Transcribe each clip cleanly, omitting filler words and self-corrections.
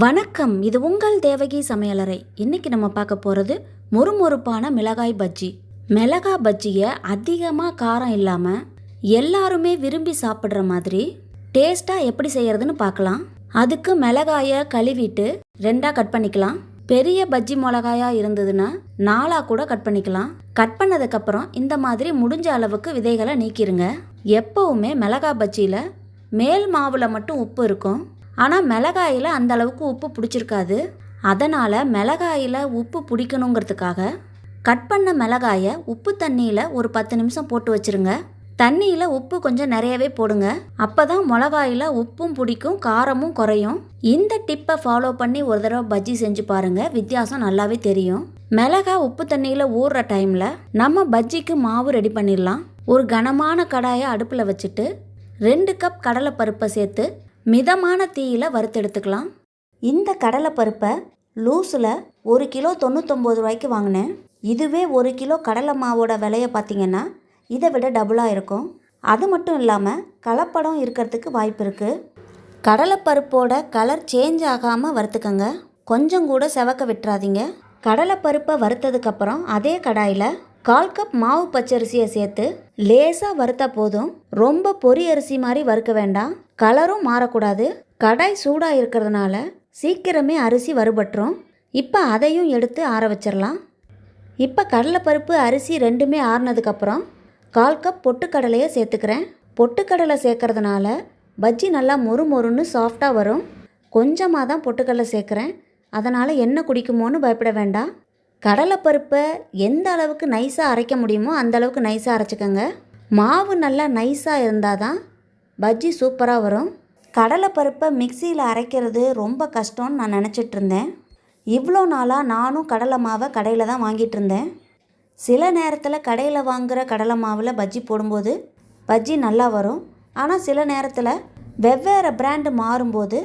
வணக்கம், இது உங்கள் தேவகி சமையலறை. இன்னைக்கு நம்ம பார்க்க போகிறது மொறுமொறுப்பான மிளகாய் பஜ்ஜி. மிளகாய் பஜ்ஜியை அதிகமாக காரம் இல்லாமல் எல்லாருமே விரும்பி சாப்பிட்ற மாதிரி டேஸ்ட்டாக எப்படி செய்யறதுன்னு பார்க்கலாம். அதுக்கு மிளகாயை கழுவிட்டு 2ஆக கட் பண்ணிக்கலாம். பெரிய பஜ்ஜி மிளகாயாக இருந்ததுன்னா 4ஆக கூட கட் பண்ணிக்கலாம். கட் பண்ணதுக்கப்புறம் இந்த மாதிரி முடிஞ்ச அளவுக்கு விதைகளை நீக்கிருங்க. எப்போவுமே மிளகாய் பஜ்ஜியில் மேல் மாவில் மட்டும் உப்பு இருக்கும், ஆனால் மிளகாயில் அந்த அளவுக்கு உப்பு பிடிச்சிருக்காது. அதனால் மிளகாயில் உப்பு பிடிக்கணுங்கிறதுக்காக கட் பண்ண மிளகாயை உப்பு தண்ணியில் ஒரு 10 நிமிஷம் போட்டு வச்சுருங்க. தண்ணியில் உப்பு கொஞ்சம் நிறையவே போடுங்க. அப்போ தான் மிளகாயில் உப்பும் பிடிக்கும், காரமும் குறையும். இந்த டிப்பை ஃபாலோ பண்ணி ஒரு தடவை பஜ்ஜி செஞ்சு பாருங்கள், வித்தியாசம் நல்லாவே தெரியும். மிளகாய் உப்பு தண்ணியில் ஊறுற டைமில் நம்ம பஜ்ஜிக்கு மாவு ரெடி பண்ணிடலாம். ஒரு கனமான கடாயை அடுப்பில் வச்சுட்டு 2 கப் கடலைப்பருப்பை சேர்த்து மிதமான தீயில் வறுத்தெடுத்துக்கலாம். இந்த கடலைப்பருப்பை லூஸில் 1 கிலோ 99 ரூபாய்க்கு வாங்கினேன். இதுவே 1 கிலோ கடலை மாவோட விலையை பார்த்திங்கன்னா இதை விட டபுளாக இருக்கும். அது மட்டும் இல்லாமல் கலப்படம் இருக்கிறதுக்கு வாய்ப்பு இருக்குது. கடலைப்பருப்போட கலர் சேஞ்ச் ஆகாமல் வறுத்துக்கங்க, கொஞ்சம் கூட செவக்க விட்டுறாதீங்க. கடலைப்பருப்பை வறுத்ததுக்கப்புறம் அதே கடாயில் 1/4 கப் மாவு பச்சரிசியை சேர்த்து லேசாக வறுத்தா போதும். ரொம்ப பொரி அரிசி மாதிரி வறுக்க வேண்டாம், கலரும் மாறக்கூடாது. கடாய் சூடாக இருக்கிறதுனால சீக்கிரமே அரிசி வறுபட்டுரும். இப்போ அதையும் எடுத்து ஆற வச்சிடலாம். இப்போ கடலைப்பருப்பு அரிசி ரெண்டுமே ஆறினதுக்கப்புறம் 1/4 கப் பொட்டுக்கடலையை சேர்த்துக்கிறேன். பொட்டுக்கடலை சேர்க்கறதுனால பஜ்ஜி நல்லா மொறுமொறுன்னு சாஃப்டாக வரும். கொஞ்சமாக தான் பொட்டுக்கடலை சேர்க்குறேன், அதனால் எண்ணெய் குடிக்குமோன்னு பயப்பட வேண்டாம். கடலைப்பருப்பை எந்த அளவுக்கு நைஸாக அரைக்க முடியுமோ அந்த அளவுக்கு நைஸாக அரைச்சிக்கோங்க. மாவு நல்லா நைஸாக இருந்தால் தான் பஜ்ஜி சூப்பராக வரும். கடலைப்பருப்பை மிக்சியில் அரைக்கிறது ரொம்ப கஷ்டம்னு நான் நினச்சிட்டு இருந்தேன். இவ்வளோ நாளாக நானும் கடலை மாவை கடையில் தான் வாங்கிட்டு இருந்தேன். சில நேரத்தில் கடையில் வாங்குகிற கடலை மாவில் பஜ்ஜி போடும்போது பஜ்ஜி நல்லா வரும். ஆனால் சில நேரத்தில் வெவ்வேறு பிராண்டு மாறும்போது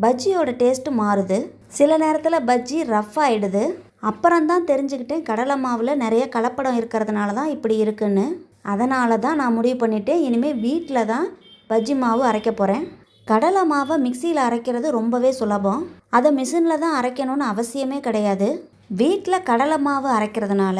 பஜ்ஜியோட டேஸ்ட்டு மாறுது. சில நேரத்தில் பஜ்ஜி ரஃப் ஆகிடுது. அப்புறம்தான் தெரிஞ்சுக்கிட்டேன் கடலை மாவில் நிறைய கலப்படம் இருக்கிறதுனால தான் இப்படி இருக்குன்னு. அதனால தான் நான் முடிவு பண்ணிவிட்டேன், இனிமேல் வீட்டில் தான் பஜ்ஜி மாவு அரைக்க போகிறேன். கடலை மாவை மிக்சியில் அரைக்கிறது ரொம்பவே சுலபம். அதை மிஷினில் தான் அரைக்கணும்னு அவசியமே கிடையாது. வீட்டில் கடலை மாவு அரைக்கிறதுனால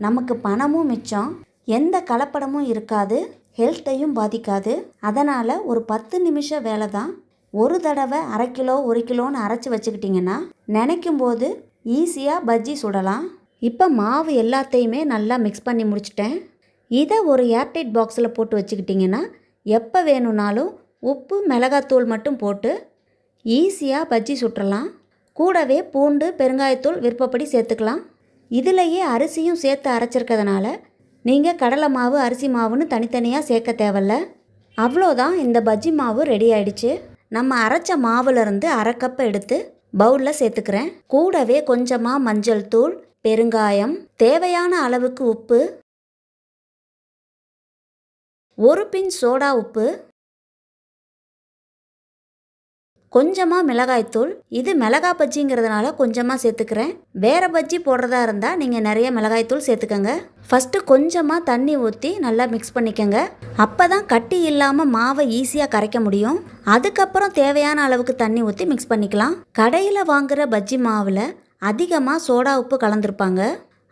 நமக்கு பணமும் மிச்சம், எந்த கலப்படமும் இருக்காது, ஹெல்த்தையும் பாதிக்காது. அதனால் ஒரு 10 நிமிஷம் வேலை தான். ஒரு தடவை 1/2 கிலோ 1 கிலோன்னு அரைச்சி வச்சுக்கிட்டிங்கன்னா நினைக்கும் போது ஈஸியாக பஜ்ஜி சுடலாம். இப்போ மாவு எல்லாத்தையுமே நல்லா மிக்ஸ் பண்ணி முடிச்சிட்டேன். இதை ஒரு ஏர்டைட் பாக்ஸில் போட்டு வச்சுக்கிட்டிங்கன்னா எப்போ வேணும்னாலும் உப்பு மிளகாத்தூள் மட்டும் போட்டு ஈஸியாக பஜ்ஜி சுட்டுறலாம். கூடவே பூண்டு பெருங்காயத்தூள் விருப்பப்படி சேர்த்துக்கலாம். இதிலையே அரிசியும் சேர்த்து அரைச்சிருக்கிறதுனால நீங்கள் கடலை மாவு அரிசி மாவுன்னு தனித்தனியாக சேர்க்க தேவையில்ல. அவ்வளோதான், இந்த பஜ்ஜி மாவு ரெடி ஆயிடுச்சு. நம்ம அரைச்ச மாவுலேருந்து 1/2 கப் எடுத்து பவுலில் சேர்த்துக்கிறேன். கூடவே கொஞ்சமாக மஞ்சள் தூள், பெருங்காயம், தேவையான அளவுக்கு உப்பு, 1 பிஞ்ச் சோடா உப்பு, கொஞ்சமாக மிளகாய்த்தூள். இது மிளகாய் பஜ்ஜிங்கிறதுனால கொஞ்சமாக சேர்த்துக்கிறேன். வேறு பஜ்ஜி போடுறதா இருந்தால் நீங்கள் நிறைய மிளகாய்த்தூள் சேர்த்துக்கோங்க. ஃபஸ்ட்டு கொஞ்சமாக தண்ணி ஊற்றி நல்லா மிக்ஸ் பண்ணிக்கோங்க. அப்போ தான் கட்டி இல்லாமல் மாவை ஈஸியாக கரைக்க முடியும். அதுக்கப்புறம் தேவையான அளவுக்கு தண்ணி ஊற்றி மிக்ஸ் பண்ணிக்கலாம். கடையில் வாங்குகிற பஜ்ஜி மாவில் அதிகமாக சோடா உப்பு கலந்துருப்பாங்க,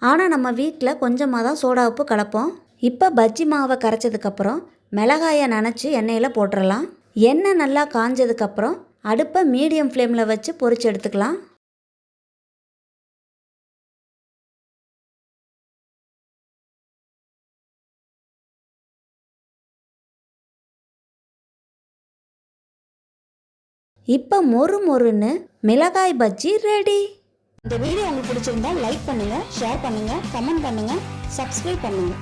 ஆனால் நம்ம வீட்டில் கொஞ்சமாக தான் சோடா உப்பு கலப்போம். இப்போ பஜ்ஜி மாவை கரைச்சதுக்கப்புறம் மிளகாயை நனைச்சி எண்ணெயில் போட்டுடலாம். எண்ணெய் நல்லா காஞ்சதுக்கப்புறம் அடுப்பை மீடியம் ஃப்ளேமில் வச்சு பொரிச்சு எடுத்துக்கலாம். இப்போ மொறுன்னு மிளகாய் பஜ்ஜி ரெடி. இந்த வீடியோ உங்களுக்கு பிடிச்சிருந்தா லைக் பண்ணுங்கள், ஷேர் பண்ணுங்கள், கமெண்ட் பண்ணுங்கள், சப்ஸ்கிரைப் பண்ணுங்கள்.